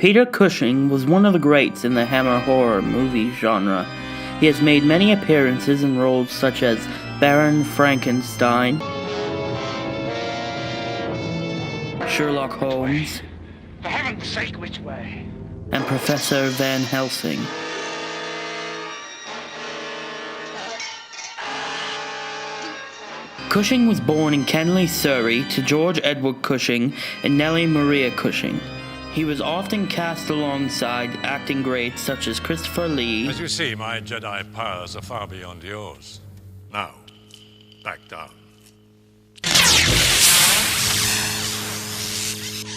Peter Cushing was one of the greats in the Hammer horror movie genre. He has made many appearances in roles such as Baron Frankenstein, Sherlock Holmes, For heaven's sake, which way? and Professor Van Helsing. Cushing was born in Kenley, Surrey, to George Edward Cushing and Nellie Maria Cushing. He was often cast alongside acting greats such as Christopher Lee. As you see, my Jedi powers are far beyond yours. Now, back down.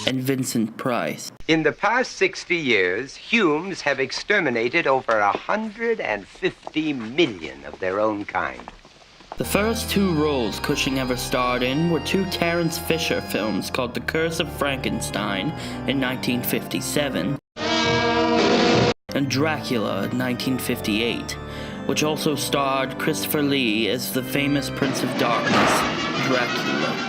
And Vincent Price. In the past 60 years, Humes have exterminated over 150 million of their own kind. The first two roles Cushing ever starred in were two Terence Fisher films called The Curse of Frankenstein in 1957 and Dracula in 1958, which also starred Christopher Lee as the famous Prince of Darkness, Dracula.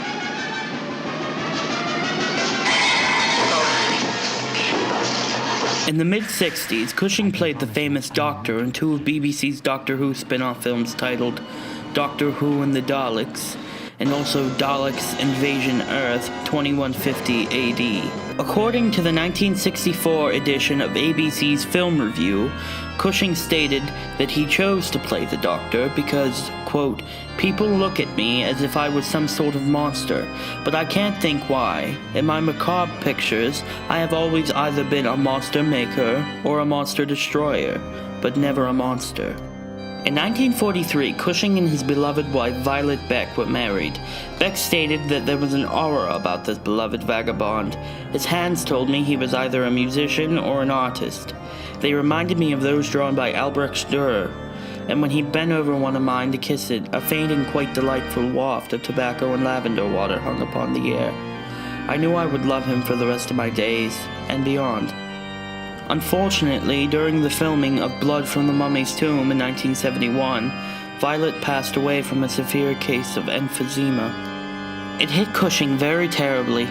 In the mid-60s, Cushing played the famous Doctor in two of BBC's Doctor Who spin-off films titled Doctor Who and the Daleks, and also Daleks Invasion Earth 2150 AD. According to the 1964 edition of ABC's Film Review, Cushing stated that he chose to play the Doctor because, quote, "People look at me as if I was some sort of monster, but I can't think why. In my macabre pictures, I have always either been a monster maker or a monster destroyer, but never a monster." In 1943, Cushing and his beloved wife Violet Beck were married. Beck stated that there was an aura about this beloved vagabond. His hands told me he was either a musician or an artist. They reminded me of those drawn by Albrecht Dürer, and when he bent over one of mine to kiss it, a faint and quite delightful waft of tobacco and lavender water hung upon the air. I knew I would love him for the rest of my days, and beyond. Unfortunately, during the filming of Blood from the Mummy's Tomb in 1971, Violet passed away from a severe case of emphysema. It hit Cushing very terribly.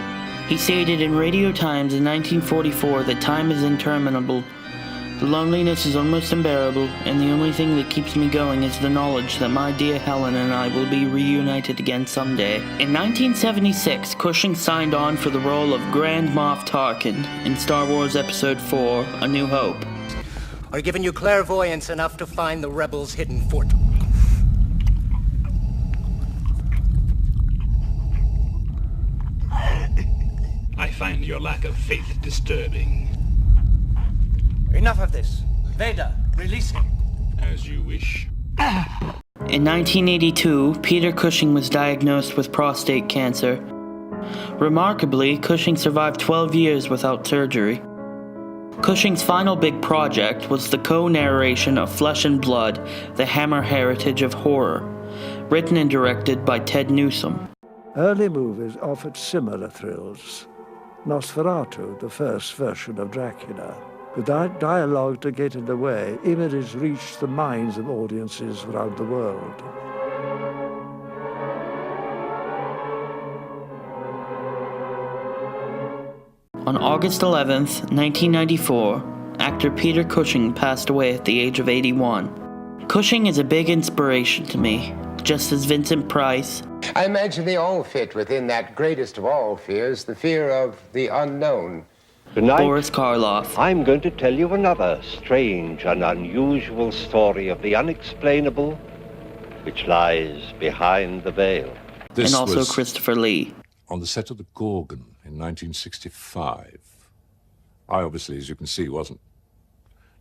He stated in Radio Times in 1944 that time is interminable. The loneliness is almost unbearable, and the only thing that keeps me going is the knowledge that my dear Helen and I will be reunited again someday. In 1976, Cushing signed on for the role of Grand Moff Tarkin in Star Wars Episode 4, A New Hope. Are giving you clairvoyance enough to find the rebels' hidden fort? I find your lack of faith disturbing. Enough of this. Vader, release him. As you wish. In 1982, Peter Cushing was diagnosed with prostate cancer. Remarkably, Cushing survived 12 years without surgery. Cushing's final big project was the co-narration of Flesh and Blood, The Hammer Heritage of Horror, written and directed by Ted Newsom. Early movies offered similar thrills. Nosferatu, the first version of Dracula. Without dialogue to get in the way, images reached the minds of audiences around the world. On August 11th, 1994, actor Peter Cushing passed away at the age of 81. Cushing is a big inspiration to me, just as Vincent Price. I imagine they all fit within that greatest of all fears, the fear of the unknown. Tonight, Boris Karloff. I'm going to tell you another strange and unusual story of the unexplainable, which lies behind the veil. And also Christopher Lee. On the set of The Gorgon in 1965. I obviously, as you can see, wasn't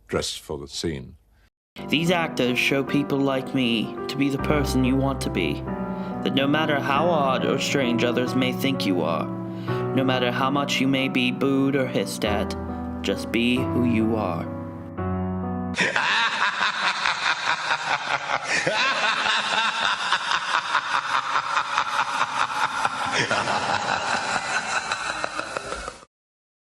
dressed for the scene. These actors show people like me to be the person you want to be. That no matter how odd or strange others may think you are, no matter how much you may be booed or hissed at, just be who you are. Ha ha ha ha!